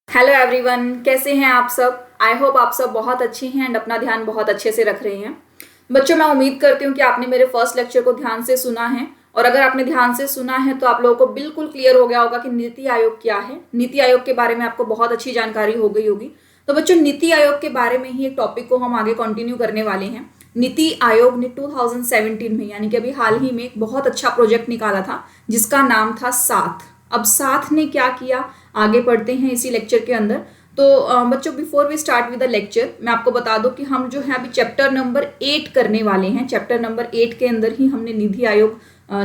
Hello everyone, कैसे हैं आप सब। आई होप आप सब बहुत अच्छे हैं एंड अपना ध्यान बहुत अच्छे से रख रहे हैं। बच्चों, मैं उम्मीद करती हूँ कि आपने मेरे फर्स्ट लेक्चर को ध्यान से सुना है और अगर आपने ध्यान से सुना है तो आप लोगों को बिल्कुल क्लियर हो गया होगा कि नीति आयोग क्या है। नीति आयोग के बारे में आपको बहुत अच्छी जानकारी हो गई होगी। तो बच्चों, नीति आयोग के बारे में ही एक टॉपिक को हम आगे कंटिन्यू करने वाले हैं। नीति आयोग ने 2017 में यानी कि अभी हाल ही में एक बहुत अच्छा प्रोजेक्ट निकाला था जिसका नाम था साथ। अब साथ ने क्या किया, आगे पढ़ते हैं इसी लेक्चर के अंदर। तो बच्चों, before we start with the lecture मैं आपको बता दूं कि हम जो है अभी चैप्टर नंबर 8 करने वाले हैं। चैप्टर नंबर 8 के अंदर ही हमने नीति आयोग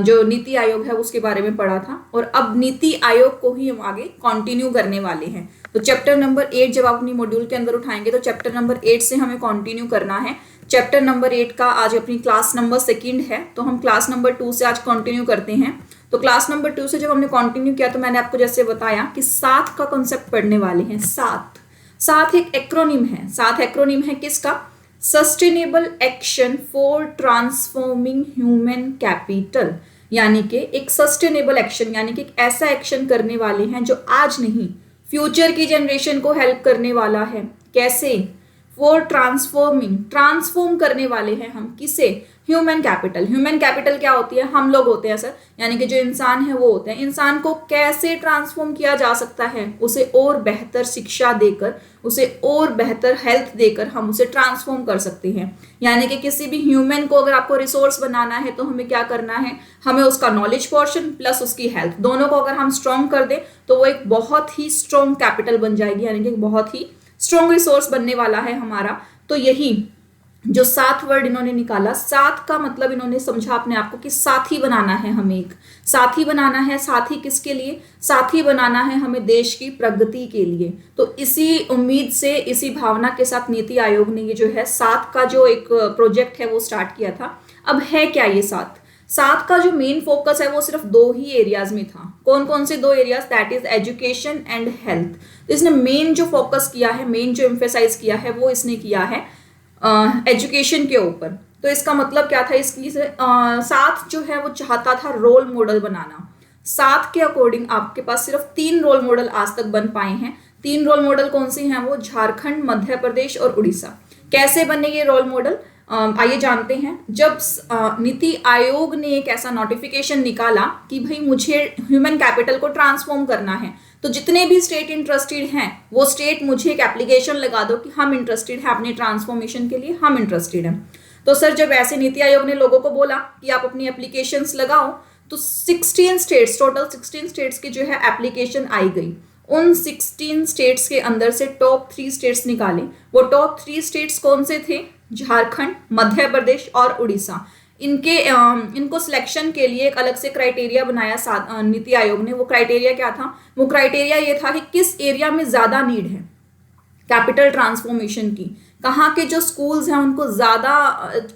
जो नीति आयोग है उसके बारे में पढ़ा था और अब नीति आयोग को ही हम आगे कंटिन्यू करने वाले हैं। तो चैप्टर नंबर 8 जब आप अपनी मॉड्यूल के अंदर उठाएंगे तो चैप्टर नंबर 8 से हमें कंटिन्यू करना है। चैप्टर नंबर 8 का आज अपनी क्लास नंबर 2 है, तो हम क्लास नंबर 2 से आज कंटिन्यू करते हैं। तो क्लास नंबर 2 से जब हमने कंटिन्यू किया तो मैंने आपको जैसे बताया कि साथ का कॉन्सेप्ट पढ़ने वाले हैं। साथ साथ एक एक्रोनिम है। साथ एक्रोनिम है किसका? Sustainable action for transforming human capital, यानी कि एक सस्टेनेबल एक्शन यानी कि एक ऐसा एक्शन करने वाले हैं जो आज नहीं फ्यूचर की जनरेशन को हेल्प करने वाला है। कैसे? फॉर ट्रांसफॉर्म करने वाले हैं हम किसे? Human capital. ह्यूमन कैपिटल क्या होती है? हम लोग होते हैं सर, यानी कि जो इंसान है वो होते हैं। इंसान को कैसे ट्रांसफॉर्म किया जा सकता है? उसे और बेहतर शिक्षा देकर, उसे और बेहतर हेल्थ देकर हम उसे ट्रांसफॉर्म कर सकते हैं। यानी कि किसी भी ह्यूमन को अगर आपको रिसोर्स बनाना है तो हमें क्या करना है? हमें उसका नॉलेज पोर्शन प्लस उसकी हेल्थ दोनों को अगर हम स्ट्रॉन्ग कर दें तो वो एक बहुत ही स्ट्रॉन्ग कैपिटल बन जाएगी, यानी कि बहुत ही स्ट्रॉन्ग रिसोर्स बनने वाला है हमारा। तो यही जो साथ वर्ड इन्होंने निकाला, साथ का मतलब इन्होंने समझा अपने आप को कि साथी बनाना है, हमें एक साथी बनाना है। साथी किसके लिए? साथी बनाना है हमें देश की प्रगति के लिए। तो इसी उम्मीद से, इसी भावना के साथ नीति आयोग ने ये जो है साथ का जो एक प्रोजेक्ट है वो स्टार्ट किया था। अब है क्या ये साथ? साथ का जो मेन फोकस है वो सिर्फ 2 ही एरियाज में था। कौन कौन से 2 areas? That is education and health. तो इसने मेन जो फोकस किया है, मेन जो एम्फेसाइज किया है वो इसने किया है एजुकेशन के ऊपर। तो इसका मतलब क्या था? इसकी साथ जो है वो चाहता था रोल मॉडल बनाना। साथ के अकॉर्डिंग आपके पास सिर्फ 3 रोल मॉडल आज तक बन पाए हैं। 3 रोल मॉडल कौन से हैं? वो झारखंड, मध्य प्रदेश और उड़ीसा। कैसे बने ये रोल मॉडल? आइए जानते हैं। जब नीति आयोग ने एक ऐसा नोटिफिकेशन निकाला कि भाई मुझे ह्यूमन कैपिटल को ट्रांसफॉर्म करना है, तो जितने भी स्टेट इंटरेस्टेड हैं वो स्टेट मुझे एक एप्लीकेशन लगा दो कि हम इंटरेस्टेड हैं अपने ट्रांसफॉर्मेशन के लिए, हम इंटरेस्टेड हैं। तो सर जब ऐसे नीति आयोग ने लोगों को बोला कि आप अपनी एप्लीकेशंस लगाओ, तो 16 स्टेट्स, टोटल 16 स्टेट्स की जो है एप्लीकेशन आई गई। उन 16 स्टेट्स के अंदर से टॉप 3 स्टेट्स निकाले। वो टॉप 3 स्टेट्स कौन से थे? झारखंड, मध्य प्रदेश और उड़ीसा। इनको सिलेक्शन के लिए एक अलग से क्राइटेरिया बनाया नीति आयोग ने। वो क्राइटेरिया क्या था? वो क्राइटेरिया ये था कि किस एरिया में ज़्यादा नीड है कैपिटल ट्रांसफॉर्मेशन की, कहाँ के जो स्कूल्स हैं उनको ज़्यादा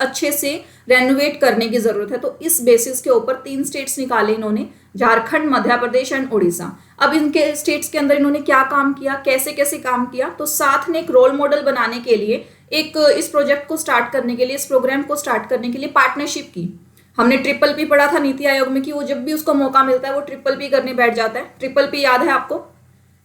अच्छे से रेनोवेट करने की ज़रूरत है। तो इस बेसिस के ऊपर 3 स्टेट्स निकाले इन्होंने, झारखंड, मध्य प्रदेश एंड उड़ीसा। अब इनके स्टेट्स के अंदर इन्होंने क्या काम किया, कैसे कैसे काम किया? तो साथ ने एक रोल मॉडल बनाने के लिए, एक इस प्रोजेक्ट को स्टार्ट करने के लिए, इस प्रोग्राम को स्टार्ट करने के लिए पार्टनरशिप की। हमने ट्रिपल पी पढ़ा था नीति आयोग में कि वो जब भी उसको मौका मिलता है वो ट्रिपल पी करने बैठ जाता है। ट्रिपल पी याद है आपको?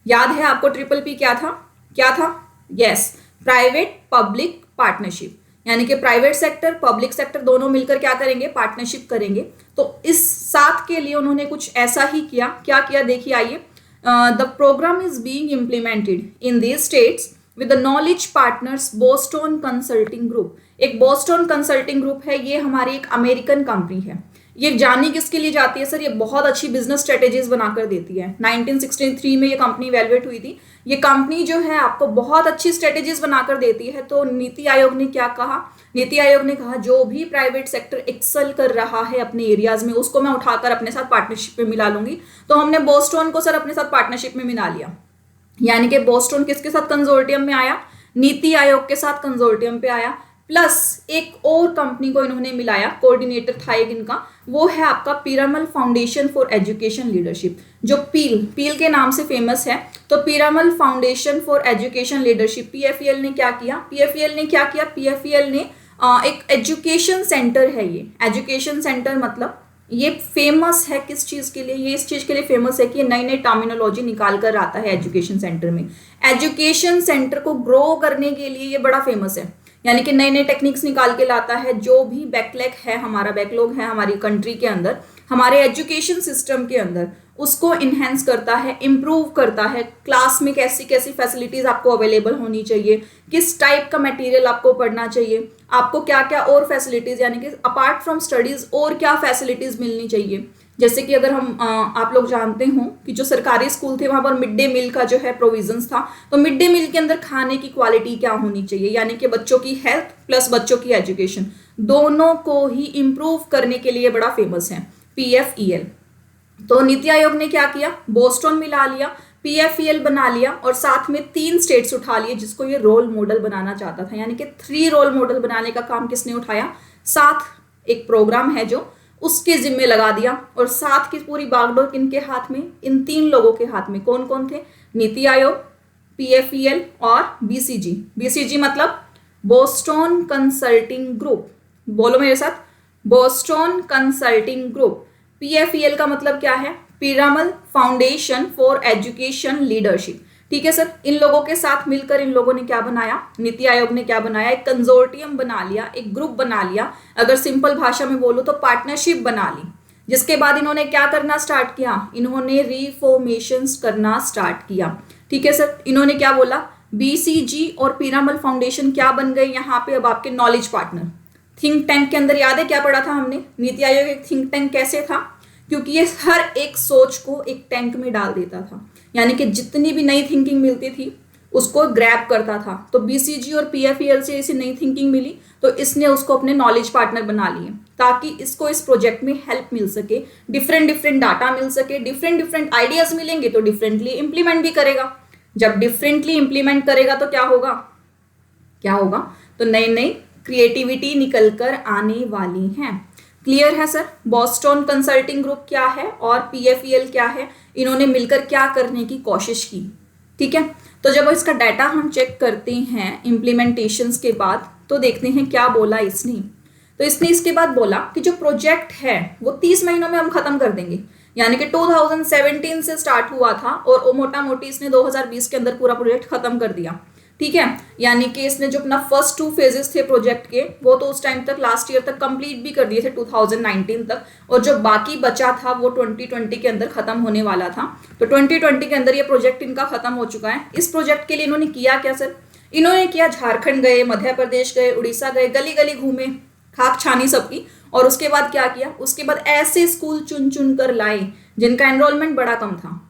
याद है आपको ट्रिपल पी क्या था? क्या था? यस, प्राइवेट पब्लिक पार्टनरशिप, यानी कि प्राइवेट सेक्टर, पब्लिक सेक्टर दोनों मिलकर क्या करेंगे? पार्टनरशिप करेंगे। तो इस साथ के लिए उन्होंने कुछ ऐसा ही किया। क्या किया? देखिए आइए। The programme is being implemented in these states with the knowledge partners Boston Consulting Group. एक बोस्टन कंसल्टिंग ग्रुप है, ये हमारी एक अमेरिकन कंपनी है। ये जानी किसके लिए जाती है सर? ये बहुत अच्छी बिजनेस स्ट्रेटेजीज बनाकर देती है। 1963 में ये कंपनी इवैल्यूएट हुई थी। ये कंपनी जो है आपको बहुत अच्छी स्ट्रेटेजीज बनाकर देती है। तो नीति आयोग ने क्या कहा? नीति आयोग ने कहा जो भी प्राइवेट सेक्टर एक्सेल कर रहा है अपने एरियाज में उसको मैं उठाकर अपने साथ पार्टनरशिप में मिला लूंगी। तो हमने बोस्टन को सर अपने साथ पार्टनरशिप में मिला लिया, यानी कि बोस्टन किसके साथ कंसोर्टियम में आया? नीति आयोग के साथ कंसोर्टियम पे आया। प्लस एक और कंपनी को इन्होंने मिलाया, कोऑर्डिनेटर था एक इनका, वो है आपका Piramal foundation for education leadership, जो पील के नाम से फेमस है। तो Piramal foundation for education leadership, PFEL ने क्या किया? पीएफईएल ने एक एजुकेशन सेंटर है। ये एजुकेशन सेंटर मतलब ये फेमस है किस चीज़ के लिए? ये इस चीज़ के लिए फेमस है कि ये नई नई टर्मिनोलॉजी निकाल कर आता है एजुकेशन सेंटर में। एजुकेशन सेंटर को ग्रो करने के लिए ये बड़ा फेमस है, यानी कि नई नई टेक्निक्स निकाल के लाता है। जो भी बैकलैग है, हमारा बैकलॉग है हमारी कंट्री के अंदर, हमारे एजुकेशन सिस्टम के अंदर, उसको इन्हेंस करता है, इम्प्रूव करता है। क्लास में कैसी कैसी फैसिलिटीज आपको अवेलेबल होनी चाहिए, किस टाइप का मटेरियल आपको पढ़ना चाहिए, आपको क्या क्या और फैसिलिटीज, यानी कि अपार्ट फ्रॉम स्टडीज और क्या फैसिलिटीज मिलनी चाहिए। जैसे कि अगर हम आप लोग जानते हो कि जो सरकारी स्कूल थे वहां पर मिड डे मील का जो है प्रोविजंस था, तो मिड डे मील के अंदर खाने की क्वालिटी क्या होनी चाहिए, यानी कि बच्चों की हेल्थ प्लस बच्चों की एजुकेशन दोनों को ही इम्प्रूव करने के लिए बड़ा फेमस है PFEL। तो नीति आयोग ने क्या किया, बोस्टन मिला लिया, PFEL बना लिया और साथ में 3 स्टेट्स उठा लिए जिसको ये रोल मॉडल बनाना चाहता था। यानी कि 3 रोल मॉडल बनाने का काम किसने उठाया, साथ एक प्रोग्राम है जो उसके जिम्मे लगा दिया, और साथ की पूरी बागडोर किनके हाथ में, इन 3 लोगों के हाथ में। कौन कौन थे, नीति आयोग, PFEL और BCG। BCG मतलब बोस्टन कंसल्टिंग ग्रुप, बोलो मेरे साथ, बोस्टन कंसल्टिंग ग्रुप। PFEL का मतलब क्या है, Piramal foundation for education leadership. ठीक है सर, इन लोगों के साथ मिलकर इन लोगों ने क्या बनाया, नीति आयोग ने क्या बनाया, एक कंजोर्टियम बना लिया, एक ग्रुप बना लिया। अगर सिंपल भाषा में बोलो तो पार्टनरशिप बना ली। जिसके बाद इन्होंने क्या करना स्टार्ट किया, इन्होंने रिफॉर्मेशन करना स्टार्ट किया। ठीक है सर, इन्होंने क्या बोला, BCG और पिरामल फाउंडेशन क्या बन गए यहाँ पे अब आपके नॉलेज पार्टनर। थिंक टैंक के अंदर याद है क्या पढ़ा था हमने, नीति आयोग एक थिंक टैंक कैसे था, क्योंकि ये हर एक सोच को एक टैंक में डाल देता था, यानी कि जितनी भी नई थिंकिंग मिलती थी उसको ग्रैब करता था। तो BCG और PFEL से इसे नई थिंकिंग मिली तो इसने उसको अपने नॉलेज पार्टनर बना लिए ताकि इसको इस प्रोजेक्ट में हेल्प मिल सके, डिफरेंट डिफरेंट डाटा मिल सके, डिफरेंट डिफरेंट आइडियाज मिलेंगे तो डिफरेंटली इंप्लीमेंट भी करेगा। जब डिफरेंटली इंप्लीमेंट करेगा तो क्या होगा, क्या होगा, तो नई नई क्रिएटिविटी निकल कर आने वाली है। क्लियर है सर, बोस्टन कंसल्टिंग ग्रुप क्या है और PFEL क्या है, इन्होंने मिलकर क्या करने की कोशिश की। ठीक है, तो जब इसका डाटा हम चेक करते हैं इम्प्लीमेंटेशंस के बाद तो देखते हैं क्या बोला इसने। तो इसने इसके बाद बोला कि जो प्रोजेक्ट है वो 30 महीनों में हम खत्म कर देंगे, यानी कि 2017 से स्टार्ट हुआ था और मोटा मोटी इसने 2020 के अंदर पूरा प्रोजेक्ट खत्म कर दिया। ठीक है, यानी कि इसने जो अपना फर्स्ट 2 फेजेस थे प्रोजेक्ट के वो तो उस टाइम तक लास्ट ईयर तक कंप्लीट भी कर दिए थे 2019 तक, और जो बाकी बचा था वो 2020 के अंदर खत्म होने वाला था। तो 2020 के अंदर ये प्रोजेक्ट इनका खत्म हो चुका है। इस प्रोजेक्ट के लिए इन्होंने किया क्या सर, इन्होंने किया झारखंड गए, मध्य प्रदेश गए, उड़ीसा गए, गली गली घूमे, खाक छानी सबकी, और उसके बाद क्या किया, उसके बाद ऐसे स्कूल चुन चुन कर लाए जिनका एनरोलमेंट बड़ा कम था।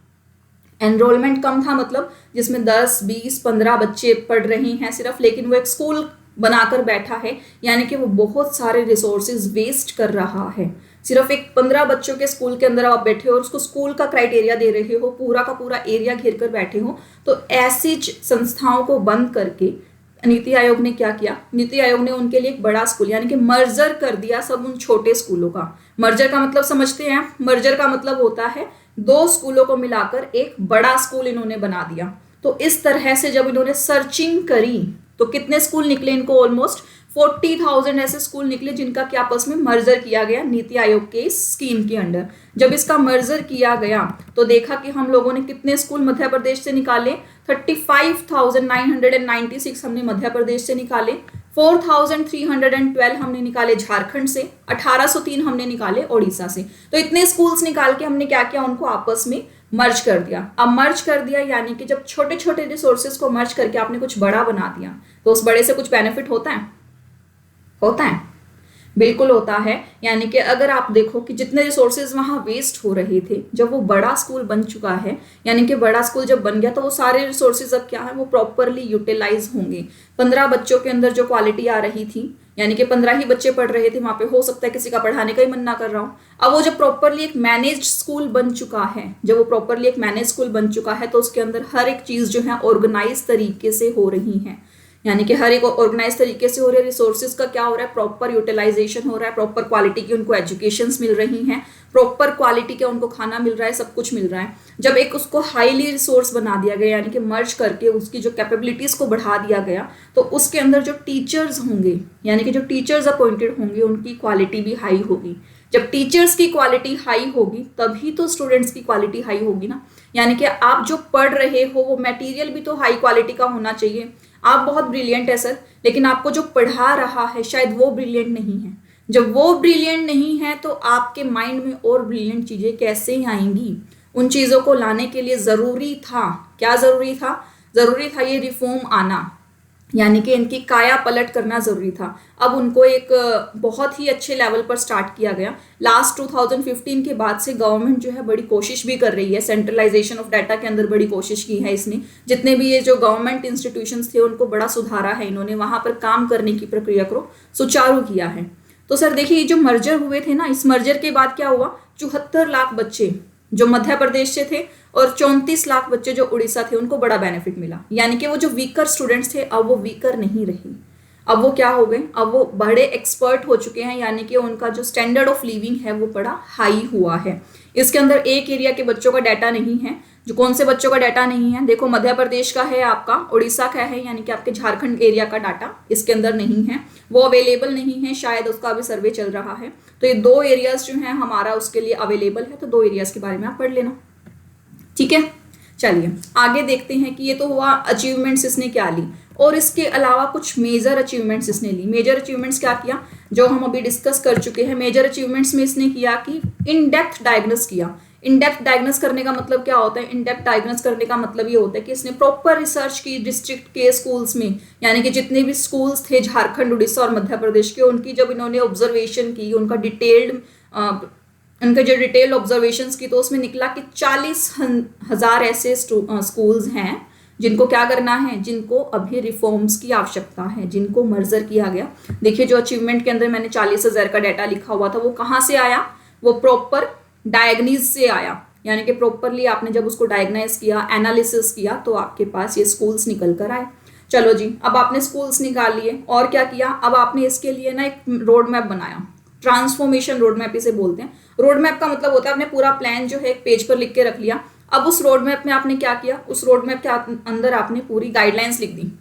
एनरोलमेंट कम था मतलब जिसमें 10, 20, 15 बच्चे पढ़ रहे हैं सिर्फ, लेकिन वो एक स्कूल बनाकर बैठा है, यानी कि वो बहुत सारे रिसोर्सेज वेस्ट कर रहा है। सिर्फ एक 15 बच्चों के स्कूल के अंदर आप बैठे हो और उसको स्कूल का क्राइटेरिया दे रहे हो, पूरा का पूरा एरिया घेर कर बैठे हो। तो ऐसी संस्थाओं को बंद करके नीति आयोग ने क्या किया, नीति आयोग ने उनके लिए एक बड़ा स्कूल यानी कि मर्जर कर दिया सब उन छोटे स्कूलों का। मर्जर का मतलब समझते हैं, मर्जर का मतलब होता है 2 स्कूलों को मिलाकर एक बड़ा स्कूल इन्होंने बना दिया। तो इस तरह से जब इन्होंने सर्चिंग करी तो कितने स्कूल निकले इनको, ऑलमोस्ट 40,000 ऐसे स्कूल निकले जिनका कि आपस में मर्जर किया गया नीति आयोग के स्कीम के अंडर। जब इसका मर्जर किया गया तो देखा कि हम लोगों ने कितने स्कूल मध्य प्रदेश से निकाले, 35,996 हमने मध्य प्रदेश से निकाले, 4,312 हमने निकाले झारखंड से, 1,803 हमने निकाले ओडिशा से। तो इतने स्कूल्स निकाल के हमने क्या किया, उनको आपस में मर्ज कर दिया। अब मर्ज कर दिया यानी कि जब छोटे छोटे रिसोर्सेज को मर्ज करके आपने कुछ बड़ा बना दिया तो उस बड़े से कुछ बेनिफिट होता है, होता है, बिल्कुल होता है। यानी कि अगर आप देखो कि जितने रिसोर्सेज वहाँ वेस्ट हो रहे थे, जब वो बड़ा स्कूल बन चुका है, यानी कि बड़ा स्कूल जब बन गया तो वो सारे रिसोर्सेज अब क्या है, वो प्रॉपरली यूटिलाइज होंगे। 15 बच्चों के अंदर जो क्वालिटी आ रही थी, यानी कि 15 ही बच्चे पढ़ रहे थे वहाँ पे, हो सकता है किसी का पढ़ाने का ही मन ना कर रहा हो। अब वो जब प्रॉपरली एक मैनेज स्कूल बन चुका है, जब वो प्रॉपरली एक मैनेज स्कूल बन चुका है तो उसके अंदर हर एक चीज़ जो है ऑर्गेनाइज तरीके से हो रही है, यानी कि हर एक ऑर्गेनाइज तरीके से हो रहा है। रिसोर्सेज का क्या हो रहा है, प्रॉपर यूटिलाइजेशन हो रहा है, प्रॉपर क्वालिटी की उनको एजुकेशंस मिल रही हैं, प्रॉपर क्वालिटी का उनको खाना मिल रहा है, सब कुछ मिल रहा है। जब एक उसको हाईली रिसोर्स बना दिया गया, यानी कि मर्ज करके उसकी जो कैपेबिलिटीज को बढ़ा दिया गया, तो उसके अंदर जो टीचर्स होंगे, यानी कि जो टीचर्स अपॉइंटेड होंगे, उनकी क्वालिटी भी हाई होगी। जब टीचर्स की क्वालिटी हाई होगी तभी तो स्टूडेंट्स की क्वालिटी हाई होगी ना। यानी कि आप जो पढ़ रहे हो वो मटेरियल भी तो हाई क्वालिटी का होना चाहिए। आप बहुत ब्रिलियंट है सर, लेकिन आपको जो पढ़ा रहा है शायद वो ब्रिलियंट नहीं है। जब वो ब्रिलियंट नहीं है तो आपके माइंड में और ब्रिलियंट चीजें कैसे आएंगी? उन चीजों को लाने के लिए जरूरी था, क्या जरूरी था? जरूरी था ये रिफॉर्म आना, यानी कि इनकी काया पलट करना जरूरी था। अब उनको एक बहुत ही अच्छे लेवल पर स्टार्ट किया गया। लास्ट 2015 के बाद से गवर्नमेंट जो है बड़ी कोशिश भी कर रही है, सेंट्रलाइजेशन ऑफ डाटा के अंदर बड़ी कोशिश की है इसने। जितने भी ये जो गवर्नमेंट इंस्टीट्यूशंस थे उनको बड़ा सुधारा है इन्होंने, वहां पर काम करने की प्रक्रिया को सुचारू किया है। तो सर देखिए, ये जो मर्जर हुए थे ना, इस मर्जर के बाद क्या हुआ, 74 लाख बच्चे जो मध्य प्रदेश से थे और 34 लाख बच्चे जो उड़ीसा थे उनको बड़ा बेनिफिट मिला। यानी कि वो जो वीकर स्टूडेंट्स थे अब वो वीकर नहीं रहे, अब वो क्या हो गए, अब वो बड़े एक्सपर्ट हो चुके हैं। यानी कि उनका जो स्टैंडर्ड ऑफ लिविंग है वो बड़ा हाई हुआ है। इसके अंदर एक एरिया के बच्चों का डाटा नहीं है। जो कौन से बच्चों का डाटा नहीं है, देखो मध्य प्रदेश का है, आपका उड़ीसा का है, यानी कि आपके झारखंड एरिया का डाटा इसके अंदर नहीं है, वो अवेलेबल नहीं है, शायद उसका अभी सर्वे चल रहा है। तो ये 2 एरियाज जो है हमारा उसके लिए अवेलेबल है, तो 2 एरियाज के बारे में आप पढ़ लेना, ठीक है। चलिए आगे देखते हैं कि ये तो हुआ अचीवमेंट्स इसने क्या ली, और इसके अलावा कुछ मेजर अचीवमेंट्स इसने ली। मेजर अचीवमेंट्स क्या किया, जो हम अभी डिस्कस कर चुके हैं। मेजर अचीवमेंट्स में इसने किया कि इन डेप्थ डायग्नोस किया। इन डेप्थ डायग्नोस करने का मतलब क्या होता है, इन डेप्थ डायग्नोस करने का मतलब ये होता है कि इसने प्रॉपर रिसर्च की डिस्ट्रिक्ट के स्कूल्स में, यानी कि जितने भी स्कूल्स थे झारखंड, उड़ीसा और मध्य प्रदेश के, उनकी जब इन्होंने ऑब्जर्वेशन की, उनका उनके जो डिटेल ऑब्जर्वेशंस की, तो उसमें निकला कि 40,000 ऐसे स्कूल्स हैं जिनको क्या करना है, जिनको अभी रिफॉर्म्स की आवश्यकता है, जिनको मर्जर किया गया। देखिए जो अचीवमेंट के अंदर मैंने 40,000 का डाटा लिखा हुआ था वो कहाँ से आया, वो प्रॉपर डायग्नीज से आया। यानी कि प्रॉपरली आपने जब उसको डायग्नाइज किया, एनालिसिस किया, तो आपके पास ये स्कूल्स निकल कर आए। चलो जी, अब आपने स्कूल्स निकाल लिए और क्या किया, अब आपने इसके लिए ना एक रोड मैप बनाया। ट्रांसफॉर्मेशन रोड मैप इसे बोलते हैं। रोड मैप का मतलब होता है आपने पूरा प्लान जो है एक पेज पर लिख के रख लिया। अब उस रोड मैप में आपने क्या किया, उस रोड मैप के अंदर आपने पूरी गाइडलाइंस लिख दी।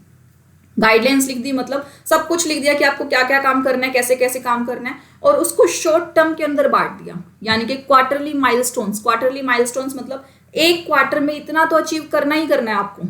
गाइडलाइंस लिख दी मतलब सब कुछ लिख दिया कि आपको क्या क्या काम करना है, कैसे कैसे काम करना है, और उसको शॉर्ट टर्म के अंदर बांट दिया। यानी कि क्वार्टरली माइलस्टोन्स, क्वार्टरली माइलस्टोन्स मतलब एक क्वार्टर में इतना तो अचीव करना ही करना है आपको,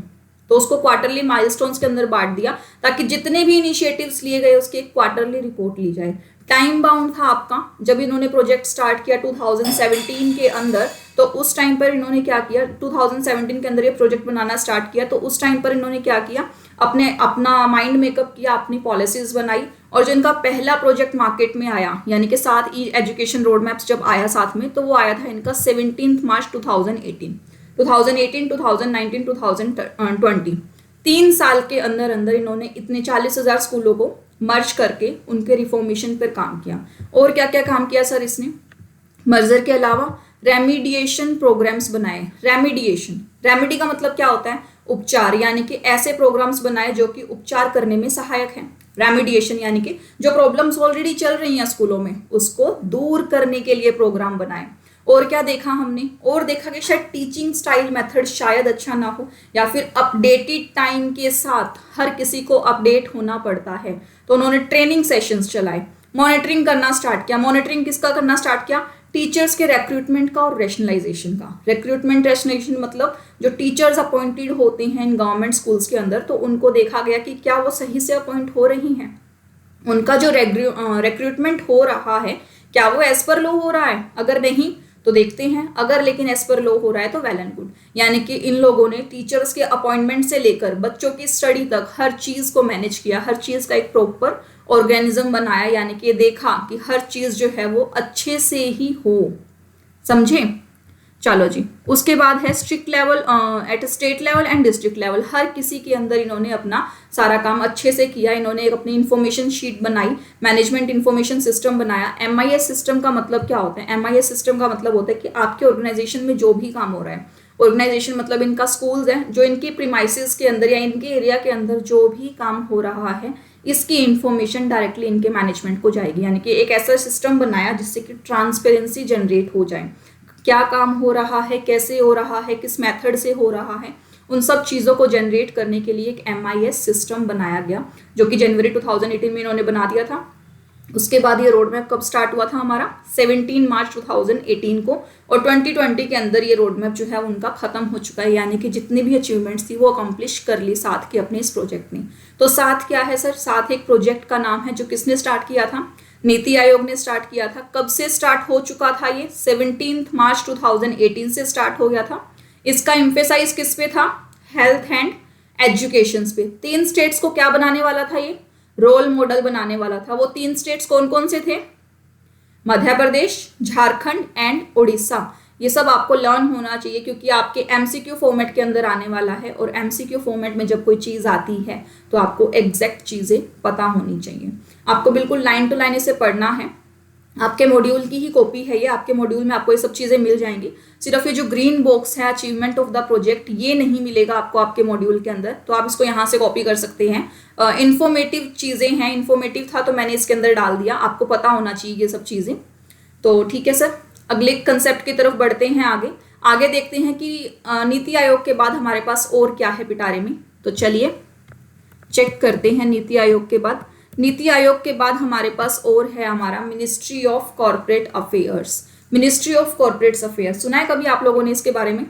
तो उसको क्वार्टरली माइलस्टोन्स के अंदर बांट दिया ताकि जितने भी इनिशिएटिव्स लिए गए उसकी एक क्वार्टरली रिपोर्ट ली जाए। टाइम बाउंड था आपका, जब इन्होंने प्रोजेक्ट स्टार्ट किया 2017 के अंदर, तो उस टाइम पर इन्होंने क्या किया, 2017 के अंदर ये प्रोजेक्ट बनाना स्टार्ट किया, तो उस टाइम पर इन्होंने क्या किया, अपना माइंड मेकअप किया, अपनी पॉलिसीज बनाई, और जो इनका पहला प्रोजेक्ट मार्केट में आया, यानी कि साथ ई एजुकेशन रोड मैप्स जब आया साथ में, तो वो आया था इनका 17 मार्च 2018, 2019, 2020। 3 साल के अंदर अंदर इन्होंने इतने 40,000 स्कूलों को मर्ज करके उनके रिफॉर्मेशन पर काम किया। और क्या क्या काम किया सर इसने, मर्जर के अलावा रेमिडिएशन प्रोग्राम्स बनाए। रेमिडी का मतलब क्या होता है, उपचार, यानी कि ऐसे प्रोग्राम्स बनाए जो कि उपचार करने में सहायक हैं। रेमिडिएशन यानी कि जो प्रॉब्लम्स ऑलरेडी चल रही हैं स्कूलों में उसको दूर करने के लिए प्रोग्राम बनाए। और क्या देखा हमने, और देखा कि शायद टीचिंग स्टाइल मेथड शायद अच्छा ना हो, या फिर अपडेटेड टाइम के साथ हर किसी को अपडेट होना पड़ता है, तो उन्होंने ट्रेनिंग सेशंस चलाए, मॉनिटरिंग करना स्टार्ट किया। मॉनिटरिंग किसका करना स्टार्ट किया, टीचर्स के रिक्रूटमेंट का और रैशनलाइजेशन का। रिक्रूटमेंट रैशनलाइजेशन मतलब जो टीचर्स अपॉइंटेड होते हैं इन गवर्नमेंट स्कूल्स के अंदर, तो उनको देखा गया कि क्या वो सही से अपॉइंट हो रही हैं, उनका जो रिक्रूटमेंट हो रहा है क्या वो एज पर लॉ हो रहा है, अगर नहीं तो देखते हैं, अगर लेकिन एज पर लॉ हो रहा है तो वेल एंड गुड। यानी कि इन लोगों ने टीचर्स के अपॉइंटमेंट से लेकर बच्चों की स्टडी तक हर चीज को मैनेज किया, हर चीज का एक प्रॉपर ऑर्गेनिज्म बनाया, यानी कि देखा कि हर चीज जो है वो अच्छे से ही हो, समझे। चलो जी, उसके बाद है strict level, at state level and district level, हर किसी के अंदर इन्होंने अपना सारा काम अच्छे से किया। इन्होंने एक अपनी इंफॉर्मेशन शीट बनाई, मैनेजमेंट इंफॉर्मेशन सिस्टम बनाया। MIS सिस्टम का मतलब क्या होता है, MIS सिस्टम का मतलब होता है कि आपके ऑर्गेनाइजेशन में जो भी काम हो रहा है, ऑर्गेनाइजेशन मतलब इनका स्कूल्स है, जो इनकी प्रीमाइसेस के अंदर या इनके एरिया के अंदर जो भी काम हो रहा है इसकी इंफॉर्मेशन डायरेक्टली इनके मैनेजमेंट को जाएगी। यानी कि एक ऐसा सिस्टम बनाया जिससे कि ट्रांसपेरेंसी जनरेट हो जाए, क्या काम हो रहा है, कैसे हो रहा है, किस मेथड से हो रहा है, उन सब चीज़ों को जनरेट करने के लिए एक MIS सिस्टम बनाया गया, जो कि जनवरी 2018 में इन्होंने बना दिया था। उसके बाद ये रोड मैप कब स्टार्ट हुआ था हमारा 17 मार्च 2018 को, और 2020 के अंदर ये रोड मैप जो है उनका खत्म हो चुका है, यानी कि जितनी भी अचीवमेंट्स थी वो अकम्प्लिश कर ली साथ के अपने इस प्रोजेक्ट ने। तो साथ क्या है सर, साथ एक प्रोजेक्ट का नाम है जो किसने स्टार्ट किया था, नीति आयोग ने स्टार्ट किया था। कब से स्टार्ट हो चुका था ये, 17 मार्च 2018 से स्टार्ट हो गया था। इसका एम्फेसाइज किस पे था, हेल्थ एंड एजुकेशन पे। 3 स्टेट्स को क्या बनाने वाला था, ये रोल मॉडल बनाने वाला था। वो 3 स्टेट्स कौन कौन से थे, मध्य प्रदेश, झारखंड एंड उड़ीसा। ये सब आपको लर्न होना चाहिए क्योंकि आपके एमसीक्यू फॉर्मेट के अंदर आने वाला है, और एमसीक्यू फॉर्मेट में जब कोई चीज़ आती है तो आपको एग्जैक्ट चीज़ें पता होनी चाहिए। आपको बिल्कुल लाइन टू लाइन इसे पढ़ना है। आपके मॉड्यूल की ही कॉपी है ये, आपके मॉड्यूल में आपको ये सब चीज़ें मिल जाएंगी। सिर्फ ये जो ग्रीन बॉक्स है अचीवमेंट ऑफ द प्रोजेक्ट, ये नहीं मिलेगा आपको आपके मॉड्यूल के अंदर, तो आप इसको यहाँ से कॉपी कर सकते हैं। इन्फॉर्मेटिव चीज़ें हैं, इन्फॉर्मेटिव था तो मैंने इसके अंदर डाल दिया, आपको पता होना चाहिए ये सब चीज़ें। तो ठीक है सर, अगले कंसेप्ट की तरफ बढ़ते हैं आगे देखते हैं कि नीति आयोग के बाद हमारे पास और क्या है पिटारे में। तो चलिए चेक करते हैं नीति आयोग के बाद। नीति आयोग के बाद हमारे पास और है हमारा ministry of corporate affairs. Ministry of corporate affairs सुना है कभी आप लोगों ने इसके बारे में,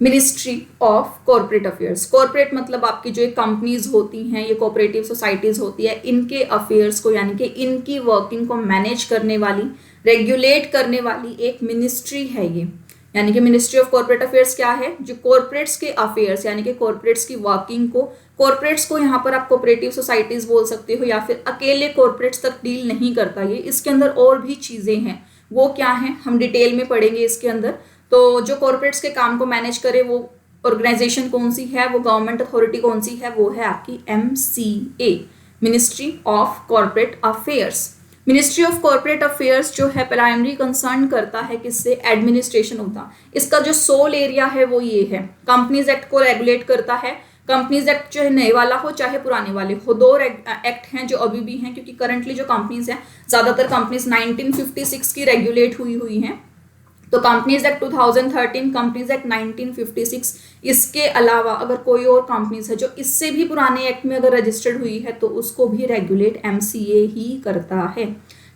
ministry of corporate affairs. Corporate मतलब आपकी जो कंपनीज होती हैं, ये कोऑपरेटिव सोसाइटीज होती है, इनके अफेयर्स को यानी कि इनकी वर्किंग को मैनेज करने वाली, रेगुलेट करने वाली एक मिनिस्ट्री है ये। यानी कि मिनिस्ट्री ऑफ कॉर्पोरेट अफेयर्स क्या है, जो कॉर्पोरेट्स के अफेयर्स यानी कि कॉर्पोरेट्स की वर्किंग को, कॉर्पोरेट्स को यहाँ पर आप कोऑपरेटिव सोसाइटीज बोल सकते हो या फिर अकेले कॉर्पोरेट्स तक डील नहीं करता ये, इसके अंदर और भी चीज़ें हैं। वो क्या है हम डिटेल में पढ़ेंगे इसके अंदर। तो जो कॉर्पोरेट्स के काम को मैनेज करे वो ऑर्गेनाइजेशन कौन सी है, वो गवर्नमेंट अथॉरिटी कौन सी है, वो है आपकी MCA, ministry of corporate affairs. Ministry of corporate affairs जो है प्राइमरी कंसर्न करता है किससे, एडमिनिस्ट्रेशन होता। इसका जो सोल एरिया है वो ये है, कंपनीज एक्ट को रेगुलेट करता है। कंपनीज एक्ट चाहे नए वाला हो चाहे पुराने वाले हो, 2 एक्ट हैं जो अभी भी हैं, क्योंकि करंटली जो कंपनीज हैं ज़्यादातर कंपनीज 1956 की रेगुलेट हुई हैं। तो कंपनीज एक्ट 2013, कंपनीज एक्ट 1956। इसके अलावा अगर कोई और कंपनीज है जो इससे भी पुराने एक्ट में अगर रजिस्टर्ड हुई है तो उसको भी रेगुलेट MCA ही करता है।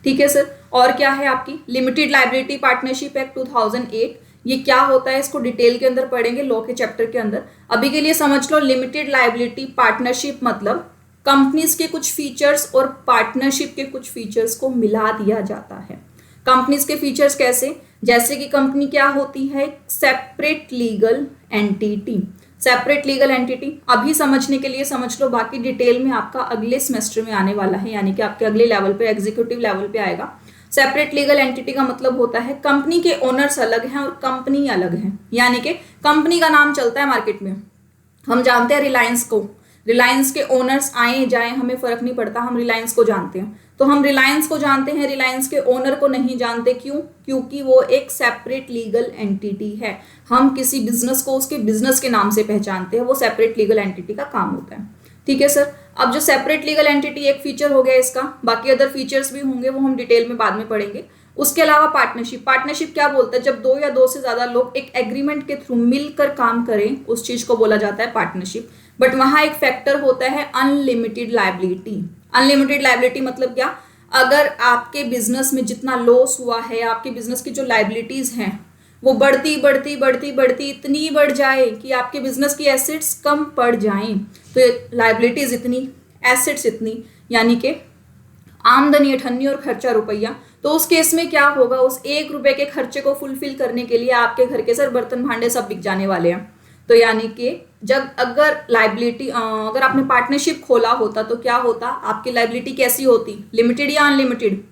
ठीक है सर, और क्या है आपकी लिमिटेड लाइबिलिटी पार्टनरशिप एक्ट 2008। ये क्या होता है इसको डिटेल के अंदर पढ़ेंगे लॉ के चैप्टर के अंदर। अभी के लिए समझ लो, लिमिटेड लाइबिलिटी पार्टनरशिप मतलब कंपनीज के कुछ फीचर्स और पार्टनरशिप के कुछ फीचर्स को मिला दिया जाता है। कंपनीज के फीचर्स कैसे, जैसे कि कंपनी क्या होती है, separate legal entity. Separate legal entity अभी समझने के लिए समझ लो, बाकी डिटेल में आपका अगले सेमेस्टर में आने वाला है, यानी कि आपके अगले लेवल पे एग्जीक्यूटिव लेवल पे आएगा। सेपरेट लीगल एंटिटी का मतलब होता है कंपनी के ओनर्स अलग हैं और कंपनी अलग है। यानी कि कंपनी का नाम चलता है मार्केट में, हम जानते हैं रिलायंस को, रिलायंस के ओनर्स आए जाए हमें फर्क नहीं पड़ता, हम रिलायंस को जानते हैं। तो हम रिलायंस को जानते हैं, रिलायंस के ओनर को नहीं जानते। क्यों? क्योंकि वो एक सेपरेट लीगल एंटिटी है। हम किसी बिजनेस को उसके बिजनेस के नाम से पहचानते हैं, वो सेपरेट लीगल एंटिटी का काम होता है। ठीक है सर, अब जो सेपरेट लीगल एंटिटी एक फीचर हो गया इसका, बाकी अदर फीचर्स भी होंगे वो हम डिटेल में बाद में पढ़ेंगे। उसके अलावा पार्टनरशिप, पार्टनरशिप क्या बोलता है, जब 2 या 2 से ज्यादा लोग एक एग्रीमेंट के थ्रू मिलकर काम करें उस चीज को बोला जाता है पार्टनरशिप। बट वहां एक फैक्टर होता है अनलिमिटेड लायबिलिटी। अनलिमिटेड लायबिलिटी मतलब क्या, अगर आपके बिजनेस में जितना लॉस हुआ है, आपके बिजनेस की जो लायबिलिटीज हैं वो बढ़ती बढ़ती बढ़ती बढ़ती इतनी बढ़ जाए कि आपके बिजनेस की एसेट्स कम पड़ जाएं, तो लायबिलिटीज इतनी, एसेट्स इतनी, यानी कि आमदनी 98 और खर्चा रुपया, तो उस केस में क्या होगा, उस 1 रुपए के खर्चे को फुलफिल करने के लिए आपके घर के सर बर्तन भांडे सब बिक जाने वाले हैं। तो यानी कि जब अगर लायबिलिटी, अगर आपने पार्टनरशिप खोला होता तो क्या होता, आपकी लायबिलिटी कैसी होती, लिमिटेड या अनलिमिटेड,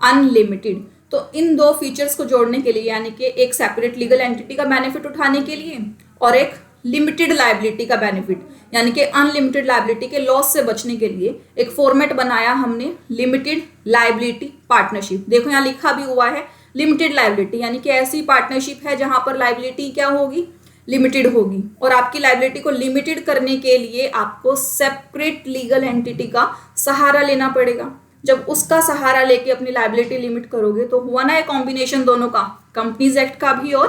अनलिमिटेड। तो इन 2 फीचर्स को जोड़ने के लिए, यानी कि एक सेपरेट लीगल एंटिटी का बेनिफिट उठाने के लिए और एक लिमिटेड लायबिलिटी का बेनिफिट, यानी कि अनलिमिटेड लायबिलिटी के लॉस से बचने के लिए एक फॉर्मेट बनाया हमने, लिमिटेड लायबिलिटी पार्टनरशिप। देखो यहाँ लिखा भी हुआ है लिमिटेड लायबिलिटी, यानी कि ऐसी पार्टनरशिप है जहां पर लायबिलिटी क्या होगी, लिमिटेड होगी। और आपकी लायबिलिटी को लिमिटेड करने के लिए आपको सेपरेट लीगल एंटिटी का सहारा लेना पड़ेगा। जब उसका सहारा लेके अपनी लायबिलिटी लिमिट करोगे तो हुआ ना एक कॉम्बिनेशन दोनों का, कंपनीज एक्ट का भी और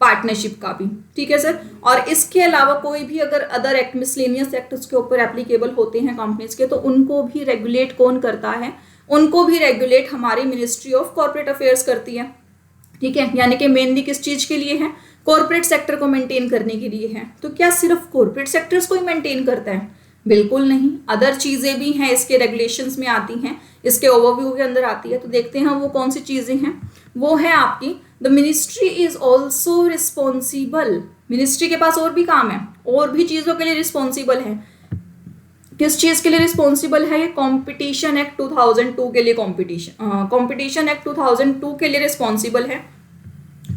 पार्टनरशिप का भी, ठीक है सर। और इसके अलावा कोई भी अगर अदर एक्ट, मिसलेनियस एक्ट उसके ऊपर एप्लीकेबल होते हैं कंपनीज के, तो उनको भी रेगुलेट कौन करता है? उनको भी रेगुलेट हमारी मिनिस्ट्री ऑफ कॉर्पोरेट अफेयर्स करती है, ठीक है। यानी कि मेनली किस चीज के लिए है? कॉर्पोरेट सेक्टर को मेंटेन करने के लिए है। तो क्या सिर्फ कॉर्पोरेट सेक्टर्स को ही मेंटेन करता है? बिल्कुल नहीं, अदर चीजें भी हैं इसके रेगुलेशंस में आती हैं, इसके ओवरव्यू के अंदर आती है। तो देखते हैं वो कौन सी चीजें हैं। वो है आपकी, the ministry is also responsible, ministry के पास और भी काम है, और भी चीजों के लिए रिस्पॉन्सिबल है। किस चीज के लिए रिस्पॉन्सिबल है? ये कॉम्पिटिशन एक्ट 2002 के लिए, कॉम्पिटिशन एक्ट 2002 के लिए रिस्पॉन्सिबल है।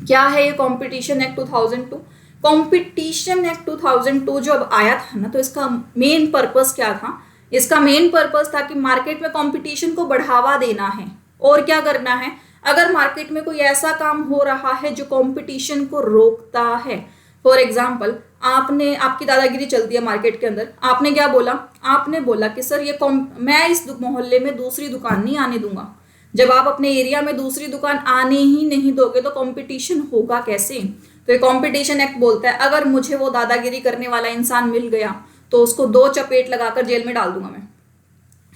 क्या है ये कॉम्पिटिशन एक्ट 2002? कॉम्पिटिशन एक्ट 2002 जब आया था ना, तो इसका मेन पर्पस क्या था? इसका मेन पर्पस था कि मार्केट में कंपटीशन को बढ़ावा देना है। और क्या करना है? अगर मार्केट में कोई ऐसा काम हो रहा है जो कंपटीशन को रोकता है, फॉर एग्जाम्पल आपने, आपकी दादागिरी चलती है मार्केट के अंदर, आपने क्या बोला? आपने बोला कि सर ये मैं इस मोहल्ले में दूसरी दुकान नहीं आने दूंगा। जब आप अपने एरिया में दूसरी दुकान आने ही नहीं दोगे तो कंपटीशन होगा कैसे? तो ये कंपटीशन एक्ट बोलता है अगर मुझे वो दादागिरी करने वाला इंसान मिल गया तो उसको 2 चपेट लगाकर जेल में डाल दूंगा मैं,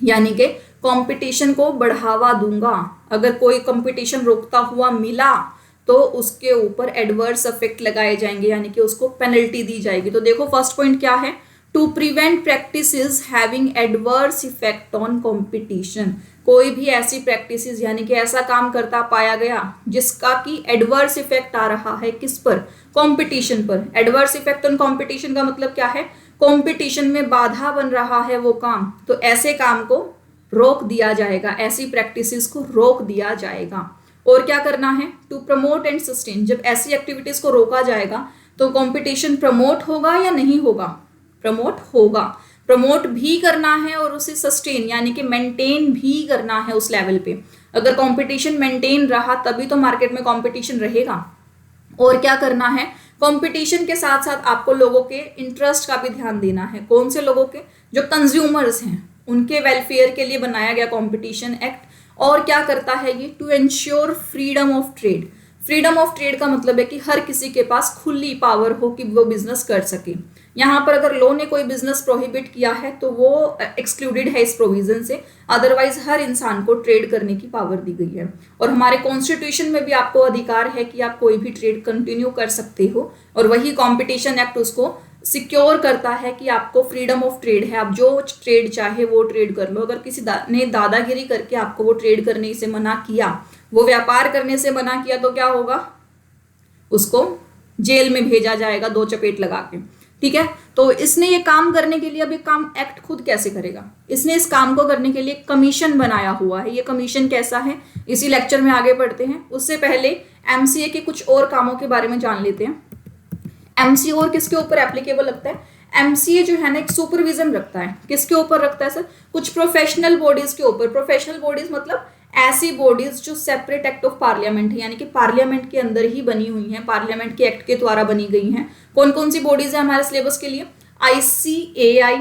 यानी कि कंपटीशन को बढ़ावा दूंगा। अगर कोई कंपटीशन रोकता हुआ मिला तो उसके ऊपर एडवर्स इफेक्ट लगाए जाएंगे, यानी कि उसको पेनल्टी दी जाएगी। तो देखो फर्स्ट पॉइंट क्या है? To prevent practices having adverse effect on competition. कोई भी ऐसी प्रैक्टिसेस यानी कि ऐसा काम करता पाया गया जिसका कि एडवर्स इफेक्ट आ रहा है, किस पर? कंपटीशन पर। एडवर्स इफेक्ट ऑन कंपटीशन का मतलब क्या है? कंपटीशन में बाधा बन रहा है वो काम, तो ऐसे काम को रोक दिया जाएगा, ऐसी प्रैक्टिसेस को रोक दिया जाएगा। और क्या करना है? To promote and sustain. जब ऐसी एक्टिविटीज को रोका जाएगा तो कंपटीशन प्रमोट होगा या नहीं होगा? प्रमोट होगा। प्रमोट भी करना है और उसे सस्टेन यानी कि मेंटेन भी करना है उस लेवल पे। अगर कंपटीशन मेंटेन रहा तभी तो मार्केट में कंपटीशन रहेगा। और क्या करना है? कंपटीशन के साथ साथ आपको लोगों के इंटरेस्ट का भी ध्यान देना है। कौन से लोगों के? जो कंज्यूमर्स हैं, उनके वेलफेयर के लिए बनाया गया कंपटीशन एक्ट। और क्या करता है ये? To ensure freedom of trade. Freedom of trade का मतलब है कि हर किसी के पास खुली पावर हो कि वो बिजनेस कर सके। यहाँ पर अगर लॉ ने कोई बिजनेस प्रोहिबिट किया है तो वो एक्सक्लूडेड है इस प्रोविजन से, अदरवाइज हर इंसान को ट्रेड करने की पावर दी गई है। और हमारे कॉन्स्टिट्यूशन में भी आपको अधिकार है कि आप कोई भी ट्रेड कंटिन्यू कर सकते हो, और वही कॉम्पिटिशन एक्ट उसको सिक्योर करता है कि आपको फ्रीडम ऑफ ट्रेड है, आप जो ट्रेड चाहे वो ट्रेड कर लो। अगर किसी ने दादागिरी करके आपको वो ट्रेड करने से मना किया, वो व्यापार करने से मना किया, तो क्या होगा? उसको जेल में भेजा जाएगा 2 चपेट लगा के, ठीक है। तो इसने ये काम करने के लिए, अब ये काम एक्ट खुद कैसे करेगा? इसने इस काम को करने के लिए कमीशन बनाया हुआ है। ये कमीशन कैसा है इसी लेक्चर में आगे बढ़ते हैं। उससे पहले एमसीए के कुछ और कामों के बारे में जान लेते हैं। एमसीए और किसके ऊपर एप्लीकेबल लगता है? एमसीए जो है ना एक सुपरविजन रखता है। किसके ऊपर रखता है सर? कुछ प्रोफेशनल बॉडीज के ऊपर। प्रोफेशनल बॉडीज मतलब ऐसी बॉडीज जो सेपरेट एक्ट ऑफ पार्लियामेंट है, यानी कि पार्लियामेंट के अंदर ही बनी हुई हैं, पार्लियामेंट के एक्ट के द्वारा बनी गई हैं। कौन कौन सी बॉडीज है हमारे सिलेबस के लिए? ICAI,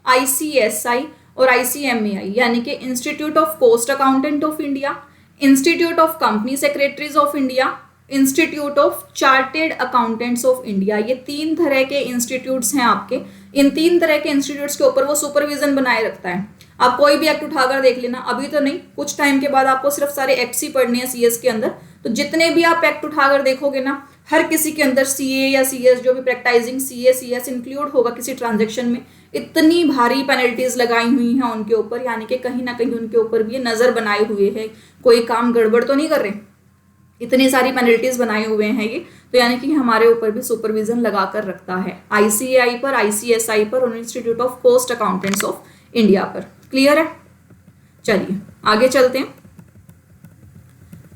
ICSI और ICMAI, यानी कि institute of cost accountant of India, institute of company secretaries of India, institute of chartered accountants of India. ये 3 तरह के इंस्टीट्यूट्स हैं आपके। इन 3 तरह के इंस्टीट्यूट्स के ऊपर वो सुपरविजन बनाए रखता है। आप कोई भी एक्ट उठाकर देख लेना, अभी तो नहीं, कुछ टाइम के बाद आपको सिर्फ सारे एक्ट्स ही पढ़ने हैं सीएस के अंदर। तो जितने भी आप एक्ट उठाकर देखोगे ना, हर किसी के अंदर सीए या सीएस, जो भी प्रैक्टाइजिंग सीए सीएस इंक्लूड होगा किसी ट्रांजेक्शन में, इतनी भारी पेनल्टीज लगाई हुई हैं उनके ऊपर, यानी कि कहीं ना कहीं उनके ऊपर भी ये नजर बनाए हुए है, कोई काम गड़बड़ तो नहीं कर रहे, इतनी सारी पेनल्टीज बनाए हुए हैं ये। तो यानी कि हमारे ऊपर भी सुपरविजन लगा कर रखता है, ICAI पर, ICSI पर और Institute of Cost Accountants of India पर। क्लियर है? चलिए आगे चलते हैं।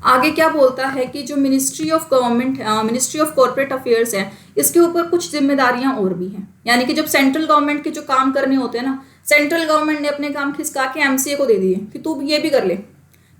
आगे क्या बोलता है कि जो ministry of government, ministry of corporate affairs है, इसके ऊपर कुछ जिम्मेदारियां और भी हैं। यानी कि जब सेंट्रल गवर्नमेंट के जो काम करने होते हैं ना, सेंट्रल गवर्नमेंट ने अपने काम खिसका के एमसीए को दे दिए कि तू ये भी कर ले।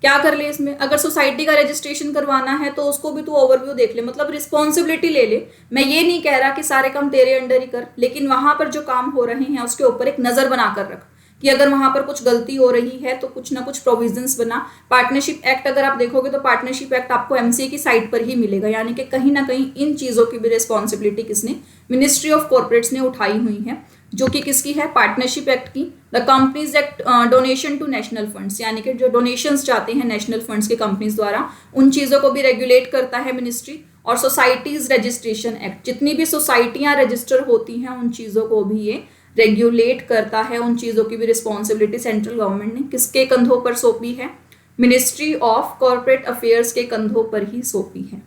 क्या कर ले इसमें? अगर सोसाइटी का रजिस्ट्रेशन करवाना है तो उसको भी तू ओवरव्यू देख ले, मतलब रिस्पॉन्सिबिलिटी ले ले। मैं ये नहीं कह रहा कि सारे काम तेरे अंडर ही कर, लेकिन वहां पर जो काम हो रहे हैं उसके ऊपर एक नजर बना कर रख कि अगर वहां पर कुछ गलती हो रही है तो कुछ ना कुछ प्रोविजंस बना। पार्टनरशिप एक्ट अगर आप देखोगे तो पार्टनरशिप एक्ट आपको एमसीए की साइट पर ही मिलेगा, यानी कि कहीं ना कहीं इन चीजों की भी रिस्पॉन्सिबिलिटी किसने, मिनिस्ट्री ऑफ कॉर्पोरेट्स ने उठाई हुई है, जो कि किसकी है, पार्टनरशिप एक्ट की। The Companies Act, donation to national funds, यानी कि जो डोनेशंस जाते हैं नेशनल फंड्स के कंपनीज द्वारा, उन चीजों को भी रेगुलेट करता है मिनिस्ट्री। और सोसाइटीज रजिस्ट्रेशन एक्ट, जितनी भी सोसाइटियां रजिस्टर होती हैं उन चीजों को भी ये रेगुलेट करता है। उन चीजों की भी रिस्पॉन्सिबिलिटी सेंट्रल गवर्नमेंट ने किसके कंधों पर सौंपी है, मिनिस्ट्री ऑफ कॉर्पोरेट अफेयर्स के कंधों पर ही सौंपी है।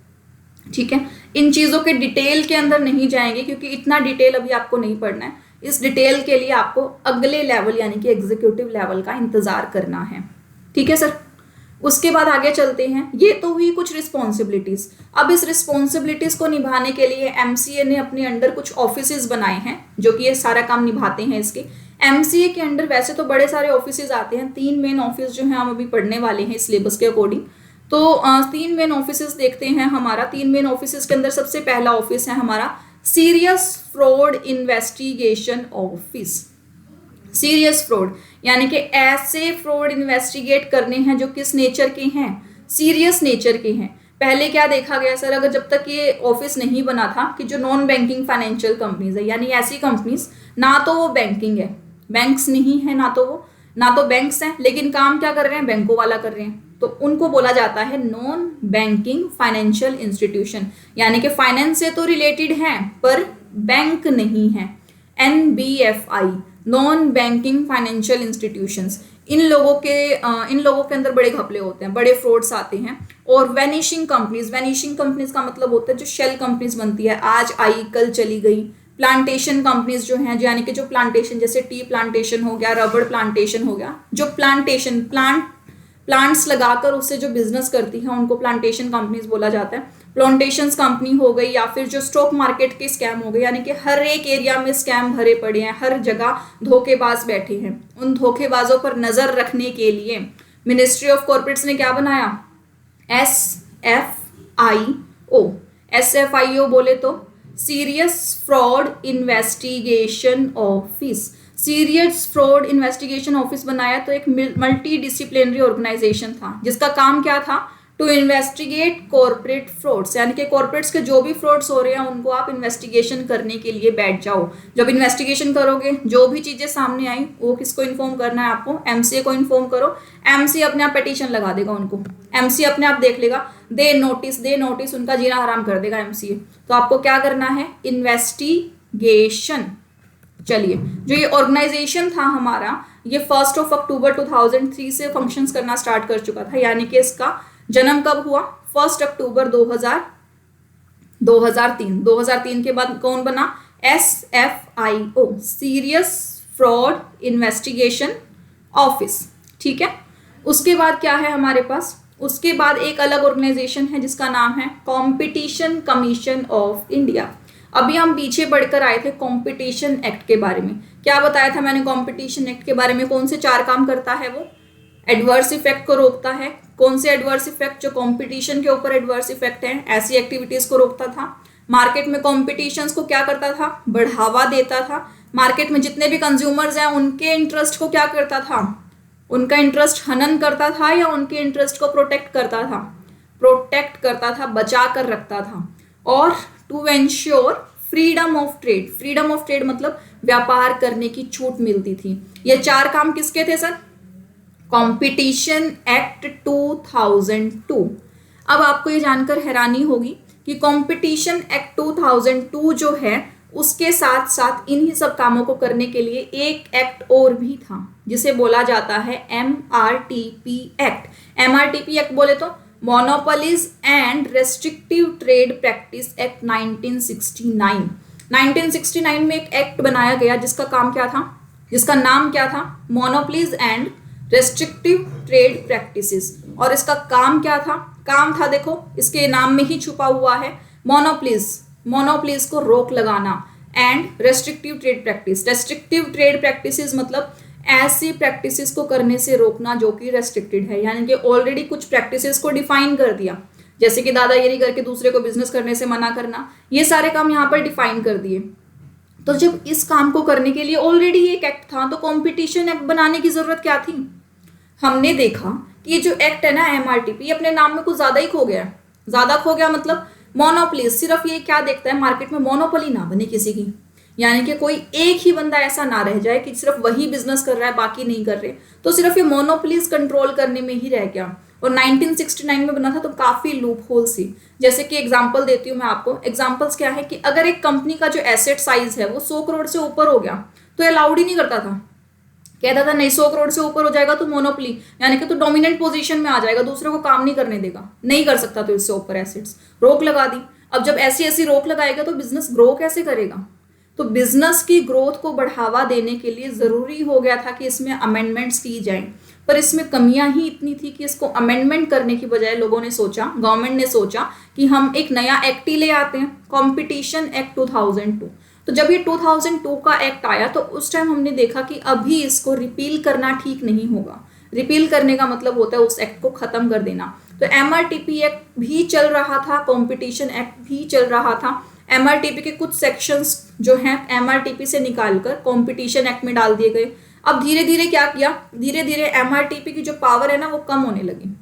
ठीक है, इन चीजों के डिटेल के अंदर नहीं जाएंगे क्योंकि इतना डिटेल अभी आपको नहीं पढ़ना है। इस डिटेल के लिए आपको अगले लेवल यानी कि एग्जीक्यूटिव लेवल का इंतजार करना है। ठीक है सर, उसके बाद आगे चलते हैं। ये तो हुई कुछ रिस्पॉन्सिबिलिटीज। अब इस रिस्पॉन्सिबिलिटीज को निभाने के लिए एमसीए ने अपने अंडर कुछ ऑफिसेज बनाए हैं जो कि ये सारा काम निभाते हैं। इसके एमसीए के अंडर वैसे तो बड़े सारे ऑफिसेज आते हैं, 3 मेन ऑफिस जो है हम अभी पढ़ने वाले हैं सिलेबस के अकॉर्डिंग। तो 3 मेन ऑफिसेज देखते हैं हमारा। 3 मेन ऑफिसेज के अंदर सबसे पहला ऑफिस है हमारा serious fraud investigation office. Serious fraud यानी कि ऐसे फ्रॉड इन्वेस्टिगेट करने हैं जो किस नेचर के हैं, सीरियस नेचर के हैं। पहले क्या देखा गया सर, अगर जब तक ये ऑफिस नहीं बना था कि जो नॉन बैंकिंग फाइनेंशियल कंपनीज है, यानी ऐसी कंपनीज ना तो वो बैंकिंग है, बैंक्स नहीं है, ना तो बैंक्स हैं, लेकिन काम क्या कर रहे हैं, बैंकों वाला कर रहे हैं, तो उनको बोला जाता है नॉन बैंकिंग फाइनेंशियल इंस्टीट्यूशन, यानी कि फाइनेंस से तो रिलेटेड हैं पर बैंक नहीं है। NBFI, non banking financial institutions. इन लोगों के अंदर बड़े घपले होते हैं, बड़े फ्रॉड्स आते हैं। और वैनिशिंग कंपनीज का मतलब होता है जो शेल कंपनीज बनती है, आज आई कल चली गई। प्लांटेशन कंपनीज जो हैं, यानी कि जो प्लांटेशन, जैसे टी प्लांटेशन हो गया, रबड़ प्लांटेशन हो गया, जो प्लांटेशन प्लांट्स लगाकर उससे जो बिजनेस करती है उनको प्लांटेशन कंपनीज बोला जाता है। प्लांटेशंस कंपनी हो गई, या फिर जो स्टॉक मार्केट के स्कैम हो गए, यानी कि हर एक एरिया में स्कैम भरे पड़े हैं, हर जगह धोखेबाज बैठे हैं। उन धोखेबाजों पर नजर रखने के लिए मिनिस्ट्री ऑफ कॉर्पोरेट्स ने क्या बनाया, SFIO बोले तो serious fraud investigation office. Serious fraud investigation office बनाया तो एक मल्टी डिसिप्लिनरी ऑर्गेनाइजेशन था जिसका काम क्या था, टू इन्वेस्टिगेट कॉर्पोरेट फ्रॉड्स, यानी कि कॉर्पोरेट्स के जो भी फ्रॉड्स हो रहे हैं उनको आप इन्वेस्टिगेशन करने के लिए बैठ जाओ। जब इन्वेस्टिगेशन करोगे, जो भी चीजें सामने आई वो किसको इन्फॉर्म करना है आपको, एमसीए को इन्फॉर्म करो। एमसीए अपने आप पिटीशन लगा देगा उनको, एमसीए अपने आप देख लेगा, दे नोटिस, उनका जीना हराम कर देगा एमसीए। तो आपको क्या करना है, इन्वेस्टिगेशन। चलिए, जो ये ऑर्गेनाइजेशन था हमारा, ये 1 अक्टूबर 2003 से फंक्शंस करना स्टार्ट कर चुका था, यानी कि इसका जन्म कब हुआ, 1 अक्टूबर 2003 के बाद कौन बना, SFIO, serious fraud investigation office. ठीक है, उसके बाद क्या है हमारे पास, उसके बाद एक अलग ऑर्गेनाइजेशन है जिसका नाम है कंपटीशन कमीशन ऑफ इंडिया। अभी हम पीछे बढ़कर आए थे कंपटीशन एक्ट के बारे में। क्या बताया था मैंने कंपटीशन एक्ट के बारे में, कौन से 4 काम करता है वो, एडवर्स इफेक्ट को रोकता है। कौन से एडवर्स इफेक्ट, जो कंपटीशन के ऊपर एडवर्स इफेक्ट है, ऐसी एक्टिविटीज को रोकता था। मार्केट में कॉम्पिटिशन्स को क्या करता था, बढ़ावा देता था। मार्केट में जितने भी कंज्यूमर्स हैं उनके इंटरेस्ट को क्या करता था, उनका इंटरेस्ट हनन करता था या उनके इंटरेस्ट को प्रोटेक्ट करता था, बचा कर रखता था। और to ensure freedom of trade मतलब व्यापार करने की छूट मिलती थी। ये 4 काम किसके थे सर, कंपटीशन एक्ट 2002। अब आपको ये जानकर हैरानी होगी कि कंपटीशन एक्ट 2002 जो है उसके साथ साथ इन्हीं सब कामों को करने के लिए एक एक्ट और भी था जिसे बोला जाता है MRTP एक्ट। MRTP एक्ट बोले तो monopolies and restrictive trade practice act 1969 में एक एक्ट बनाया गया जिसका नाम क्या था, monopolies and restrictive trade practices. और इसका काम क्या था, काम था, देखो इसके नाम में ही छुपा हुआ है, मोनोपोलीज को रोक लगाना एंड रेस्ट्रिक्टिव ट्रेड प्रैक्टिसेस मतलब ऐसी प्रैक्टिसेस को करने से रोकना जो कि रेस्ट्रिक्टेड है, यानी कि ऑलरेडी कुछ प्रैक्टिसेस को डिफाइन कर दिया, जैसे कि दादागिरी करके दूसरे को बिजनेस करने से मना करना, ये सारे काम यहाँ पर डिफाइन कर दिए। तो जब इस काम को करने के लिए ऑलरेडी एक एक्ट था, तो कंपटीशन एक्ट बनाने की जरूरत क्या थी? हमने देखा कि ये जो एक्ट है ना एमआरटीपी, अपने नाम में कुछ ज्यादा ही खो गया है। ज्यादा खो गया मतलब मोनोपोली, सिर्फ ये क्या देखता है मार्केट में मोनोपोली ना बने किसी की, यानी कि कोई एक ही बंदा ऐसा ना रह जाए कि सिर्फ वही बिजनेस कर रहा है बाकी नहीं कर रहे, तो सिर्फ ये मोनोपोलीज कंट्रोल करने में ही रह गया। और 1969 में बना था तो काफी लूप होल सी। जैसे कि एग्जांपल देती हूँ मैं आपको। एग्जांपल्स क्या है कि अगर एक कंपनी का जो एसेट साइज है वो 100 करोड़ से ऊपर हो गया तो अलाउड ही नहीं करता था, कहता था नहीं 100 करोड़ से ऊपर हो जाएगा तो मोनोपोली, यानी कि तो डोमिनेंट पोजीशन में आ जाएगा, दूसरे को काम नहीं करने देगा, नहीं कर सकता तो इससे ऊपर एसेट्स, रोक लगा दी। अब जब ऐसी ऐसी रोक लगाएगा तो बिजनेस ग्रो कैसे करेगा? तो बिजनेस की ग्रोथ को बढ़ावा देने के लिए जरूरी हो गया था कि इसमें अमेंडमेंट्स की जाएं, पर इसमें कमियां ही इतनी थी कि इसको अमेंडमेंट करने की बजाय लोगों ने सोचा, गवर्नमेंट ने सोचा कि हम एक नया एक्ट ही ले आते हैं, कॉम्पिटिशन एक्ट 2002। तो जब ये 2002 का एक्ट आया तो उस टाइम हमने देखा कि अभी इसको रिपील करना ठीक नहीं होगा। रिपील करने का मतलब होता है उस एक्ट को खत्म कर देना। तो एमआरटीपी एक्ट भी चल रहा था, कॉम्पिटिशन एक्ट भी चल रहा था। एमआरटीपी के कुछ सेक्शंस जो हैं एमआरटीपी से निकालकर कॉम्पिटिशन एक्ट में डाल दिए गए। अब धीरे धीरे क्या किया, धीरे धीरे एमआरटीपी की जो पावर है ना वो कम होने लगी।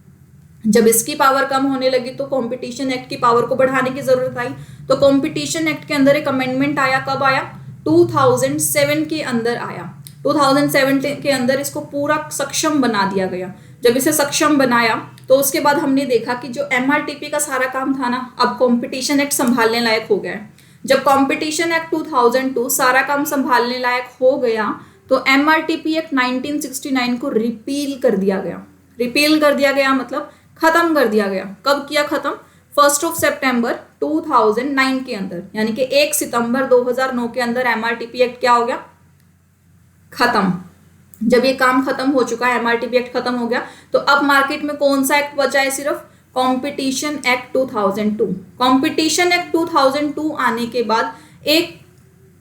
जब इसकी पावर कम होने लगी तो कंपटीशन एक्ट की पावर को बढ़ाने की जरूरत आई। तो कंपटीशन एक्ट के अंदर एक अमेंडमेंट आया, कब आया? 2007 के अंदर आया। 2007 के अंदर इसको पूरा सक्षम बना दिया गया। जब इसे सक्षम बनाया तो उसके बाद हमने देखा कि जो एमआरटीपी का सारा काम था ना, अब कंपटीशन एक्ट संभालने लायक हो गया है। जब कंपटीशन एक्ट 2002 सारा काम संभालने लायक हो गया तो एमआरटीपी एक्ट 1969 को रिपील कर दिया गया। रिपील कर दिया गया मतलब खत्म कर दिया गया। कब किया खत्म? 1 सितंबर 2009 के अंदर, यानी कि 1 सितंबर 2009 के अंदर एमआरटीपी एक्ट क्या हो गया? खत्म। जब ये काम खत्म हो चुका है, एमआरटीपी एक्ट खत्म हो गया, तो अब मार्केट में कौन सा एक्ट बचा है? सिर्फ कॉम्पिटिशन एक्ट 2002। कॉम्पिटिशन एक्ट 2002 आने के बाद एक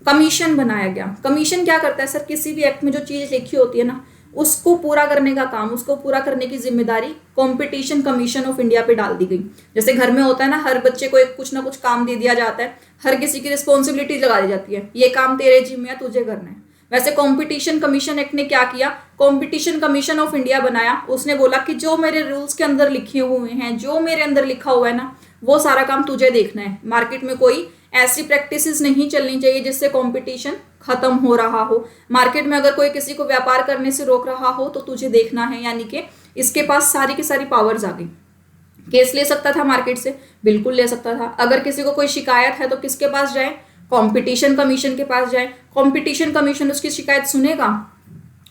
कमीशन बनाया गया। कमीशन क्या करता है सर? किसी भी एक्ट में जो चीज लिखी होती है ना उसको पूरा करने का काम, उसको पूरा करने की जिम्मेदारी कॉम्पिटिशन कमीशन ऑफ इंडिया पे डाल दी गई। जैसे घर में होता है ना, हर बच्चे को एक कुछ ना कुछ काम दे दिया जाता है, हर किसी की रिस्पॉन्सिबिलिटी लगा दी जाती है, ये काम तेरे जिम्मे है, तुझे करना है। वैसे कॉम्पिटिशन कमीशन एक्ट ने क्या किया? कॉम्पिटिशन कमीशन ऑफ इंडिया बनाया। उसने बोला कि जो मेरे रूल्स के अंदर लिखे हुए हैं, जो मेरे अंदर लिखा हुआ है ना, वो सारा काम तुझे देखना है। मार्केट में कोई ऐसी प्रैक्टिसेस नहीं चलनी चाहिए जिससे कंपटीशन खत्म हो रहा हो। मार्केट में अगर कोई किसी को व्यापार करने से रोक रहा हो तो तुझे देखना है, यानी कि इसके पास सारी की सारी पावर्स आ गई। केस ले सकता था मार्केट से, बिल्कुल ले सकता था। अगर किसी को कोई शिकायत है तो किसके पास जाए? कंपटीशन कमीशन के पास जाए। कंपटीशन कमीशन उसकी शिकायत सुनेगा?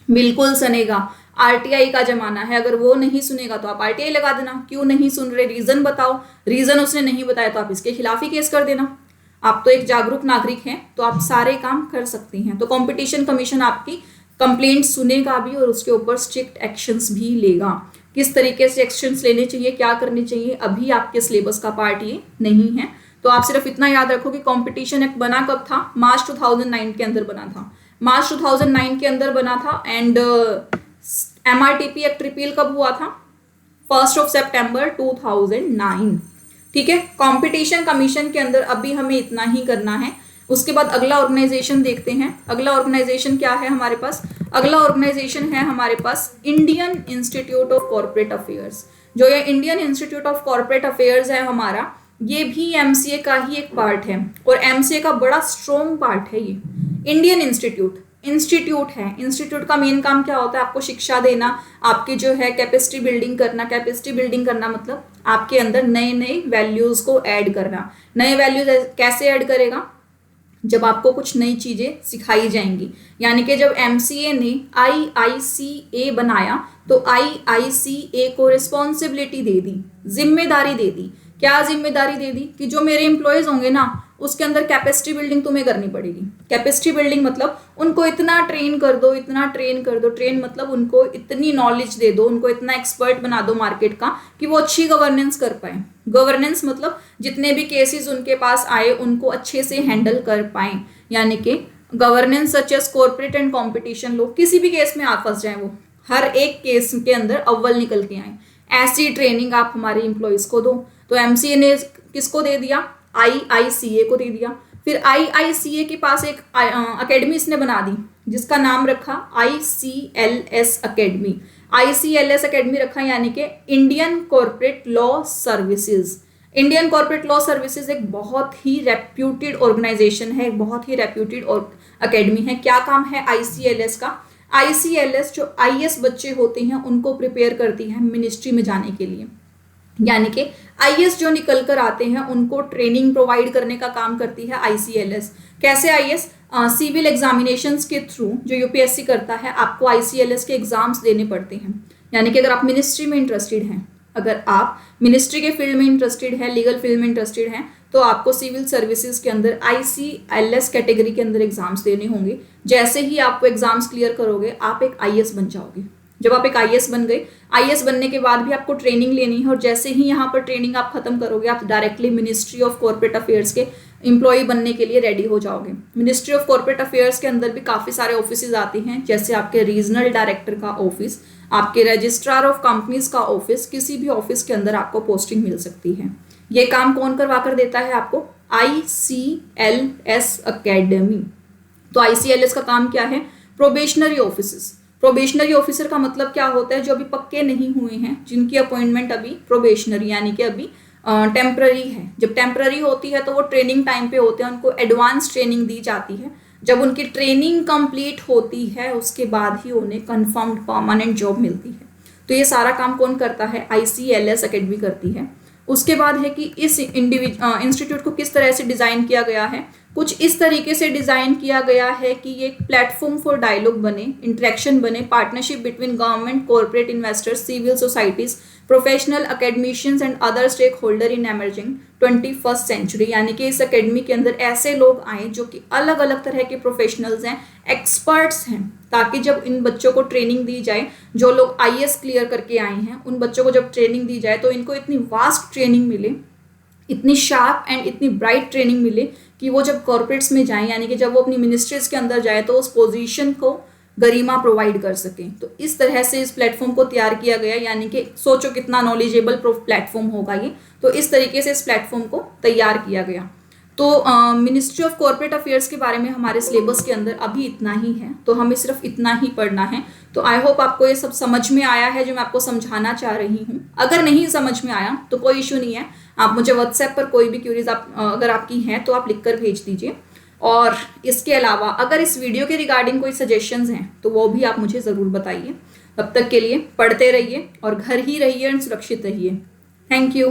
बिल्कुल सुनेगा। आरटीआई का जमाना है, अगर वो नहीं सुनेगा तो आप आरटीआई लगा देना। क्यों नहीं सुन रहे, रीजन बताओ। रीजन उसने नहीं बताया तो आप इसके खिलाफ ही केस कर देना। आप तो एक जागरूक नागरिक हैं तो आप सारे काम कर सकती हैं। तो कंपटीशन कमीशन आपकी कंप्लेंट सुनेगा भी और उसके ऊपर स्ट्रिक्ट एक्शंस भी लेगा। किस तरीके से एक्शंस लेने चाहिए, क्या करने चाहिए, अभी आपके सिलेबस का पार्ट ये नहीं है। तो आप सिर्फ इतना याद रखो कि कंपटीशन एक्ट बना कब था? मार्च 2009 के अंदर बना था। मार्च 2009 के अंदर बना था। एंड एमआरटीपी एक्ट रिपील कब हुआ था? 1 सितंबर 2009। ठीक है। कंपटीशन कमीशन के अंदर अभी हमें इतना ही करना है। उसके बाद अगला ऑर्गेनाइजेशन देखते हैं। अगला ऑर्गेनाइजेशन क्या है हमारे पास? अगला ऑर्गेनाइजेशन है हमारे पास Indian institute of corporate affairs. जो ये Indian institute of corporate affairs है हमारा, ये भी एमसीए का ही एक पार्ट है और एमसीए का बड़ा स्ट्रॉन्ग पार्ट है ये। इंडियन इंस्टीट्यूट है। इंस्टीट्यूट का मेन काम क्या होता है? आपको शिक्षा देना, आपकी जो है कैपेसिटी बिल्डिंग करना। कैपेसिटी बिल्डिंग करना मतलब आपके अंदर नए नए वैल्यूज को ऐड करना। नए वैल्यूज कैसे ऐड करेगा? जब आपको कुछ नई चीजें सिखाई जाएंगी। यानी कि जब एमसीए ने आईआईसीए बनाया तो आईआईसीए को रिस्पॉन्सिबिलिटी दे दी, जिम्मेदारी दे दी। क्या जिम्मेदारी दे दी? कि जो मेरे एम्प्लॉयज होंगे ना उसके अंदर कैपेसिटी बिल्डिंग तुम्हें करनी पड़ेगी। कैपेसिटी बिल्डिंग मतलब उनको इतना ट्रेन कर दो, इतना ट्रेन कर दो। ट्रेन मतलब उनको इतनी नॉलेज दे दो, उनको इतना एक्सपर्ट बना दो मार्केट का कि वो अच्छी गवर्नेंस कर पाए। गवर्नेंस मतलब जितने भी केसेस उनके पास आए उनको अच्छे से हैंडल कर पाए। यानी कि governance such as corporate and competition law, किसी भी केस में आप फंस जाए वो हर एक केस के अंदर अव्वल निकल के आए। ऐसी ट्रेनिंग आप हमारे एम्प्लॉयज को दो। तो एमसीए ने किसको दे दिया? आईआईसीए को दे दिया। फिर IICA के पास एक अकेडमी इसने बना दी जिसका नाम रखा ICLS अकेडमी। ICLS अकेडमी रखा यानी कि Indian corporate law services. Indian corporate law services एक बहुत ही रेप्यूटेड ऑर्गेनाइजेशन है, एक बहुत ही रेप्यूटेड अकेडमी है। क्या काम है ICLS का? ICLS जो IAS बच्चे होते हैं उनको प्रिपेयर करती है मिनिस्ट्री में जाने के लिए, यानी कि IAS जो निकल कर आते हैं उनको ट्रेनिंग प्रोवाइड करने का काम करती है ICLS। कैसे IAS? सिविल एग्जामिनेशंस के थ्रू जो UPSC करता है आपको ICLS के एग्जाम्स देने पड़ते हैं। यानी कि अगर आप मिनिस्ट्री में इंटरेस्टेड हैं, अगर आप मिनिस्ट्री के फील्ड में इंटरेस्टेड है, लीगल फील्ड में इंटरेस्टेड हैं, तो आपको सिविल सर्विसेज के अंदर ICLS कैटेगरी के अंदर एग्जाम्स देने होंगे। जैसे ही आप एग्जाम्स क्लियर करोगे आप एक IAS बन जाओगे। जब आप एक IAS बन गए, IAS बनने के बाद भी आपको ट्रेनिंग लेनी है और जैसे ही यहाँ पर ट्रेनिंग आप खत्म करोगे आप directly ministry of corporate affairs के एम्प्लॉय बनने के लिए रेडी हो जाओगे। मिनिस्ट्री ऑफ कॉर्पोरेट अफेयर्स के अंदर भी काफ़ी सारे ऑफिस आते हैं, जैसे आपके रीजनल डायरेक्टर का ऑफिस, आपके रजिस्ट्रार ऑफ कंपनीज का ऑफिस, किसी भी ऑफिस के अंदर आपको पोस्टिंग मिल सकती है। ये काम कौन करवा कर देता है आपको? ICLS academy. तो ICLS का काम क्या है? Probationary officers. प्रोबेशनरी ऑफिसर का मतलब क्या होता है? जो अभी पक्के नहीं हुए हैं, जिनकी अपॉइंटमेंट अभी प्रोबेशनरी यानी कि अभी टेम्पररी है। जब टेम्पररी होती है तो वो ट्रेनिंग टाइम पे होते हैं, उनको एडवांस ट्रेनिंग दी जाती है। जब उनकी ट्रेनिंग कंप्लीट होती है उसके बाद ही उन्हें कंफर्म्ड परमानेंट जॉब मिलती है। तो ये सारा काम कौन करता है? ICLS अकेडमी करती है। उसके बाद है कि इस इंस्टीट्यूट को किस तरह से डिज़ाइन किया गया है। कुछ इस तरीके से डिज़ाइन किया गया है कि ये एक प्लेटफॉर्म फॉर डायलॉग बने, इंटरेक्शन बने, partnership between government, corporate investors, civil societies, professional academicians and other stake holder in emerging 21st century. यानी कि इस अकेडमी के अंदर ऐसे लोग आए जो कि अलग अलग तरह के प्रोफेशनल्स हैं, एक्सपर्ट्स हैं, ताकि जब इन बच्चों को ट्रेनिंग दी जाए, जो लोग IAS क्लियर करके आए हैं उन बच्चों को जब ट्रेनिंग दी जाए तो इनको इतनी वास्ट ट्रेनिंग मिले, इतनी शार्प एंड इतनी ब्राइट ट्रेनिंग मिले कि वो जब कॉर्पोरेट्स में जाएं, यानी कि जब वो अपनी मिनिस्ट्रीज के अंदर जाए तो उस पोजीशन को गरिमा प्रोवाइड कर सकें। तो इस तरह से इस प्लेटफॉर्म को तैयार किया गया, यानी कि सोचो कितना नॉलेजेबल प्लेटफॉर्म होगा ये। तो इस तरीके से इस प्लेटफॉर्म को तैयार किया गया। तो मिनिस्ट्री ऑफ कॉर्पोरेट अफेयर्स के बारे में हमारे सिलेबस के अंदर अभी इतना ही है, तो हमें सिर्फ इतना ही पढ़ना है। तो आई होप आपको ये सब समझ में आया है जो मैं आपको समझाना चाह रही हूँ। अगर नहीं समझ में आया तो कोई इशू नहीं है, आप मुझे व्हाट्सएप पर कोई भी क्यूरीज अगर आपकी हैं तो आप लिख कर भेज दीजिए। और इसके अलावा अगर इस वीडियो के रिगार्डिंग कोई सजेशंस हैं तो वो भी आप मुझे ज़रूर बताइए। तब तक के लिए पढ़ते रहिए और घर ही रहिए और सुरक्षित रहिए। Thank you.